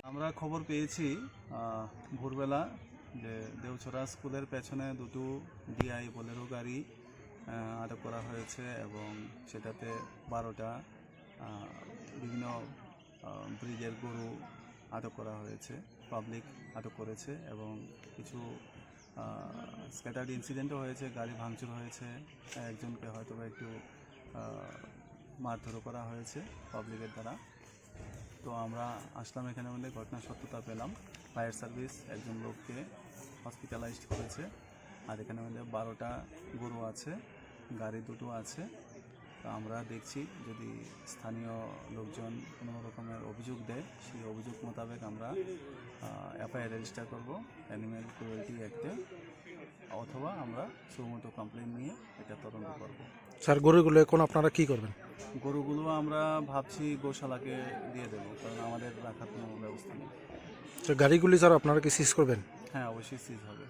আমরা খবর পেয়েছি ভোরবেলা যে দেওছড়া স্কুলের পেছনে দুটো ডিআই বোলেরো গাড়ি আটক করা হয়েছে এবং সেটাতে 12টা বিভিন্ন ব্রিজের গরু আটক করা হয়েছে, পাবলিক আটক করেছে এবং কিছু স্ক্যাটার্ড ইনসিডেন্টও হয়েছে, গাড়ি ভাঙচুর হয়েছে, একজনকে হয়তো একটু মারধরও করা হয়েছে পাবলিকের দ্বারা। তো আমরা আসলাম এখানে, বলে ঘটনার সত্যতা পেলাম। ফায়ার সার্ভিস একজন লোককে হসপিটালাইজড করেছে। আর এখানে মধ্যে 12টা গরু আছে, গাড়ি দুটো আছে। তো আমরা দেখছি যদি স্থানীয় লোকজন কোনো রকমের অভিযোগ দেয়, সেই অভিযোগ মোতাবেক আমরা এফআইআর রেজিস্টার করব অ্যানিম্যাল ক্রুয়েলটি অ্যাক্টে, অথবা আমরা সুমোটো কমপ্লেন নিয়ে এটা তদন্ত করব। স্যার, গরুগুলো এখন আপনারা কি করবেন? গরুগুলো আমরা ভাবছি গোশালাকে দিয়ে দেবো, কারণ আমাদের রাখার কোনো ব্যবস্থা নেই। গাড়িগুলি স্যার আপনারা কি সিজ করবেন? হ্যাঁ, অবশ্যই সিজ হবে।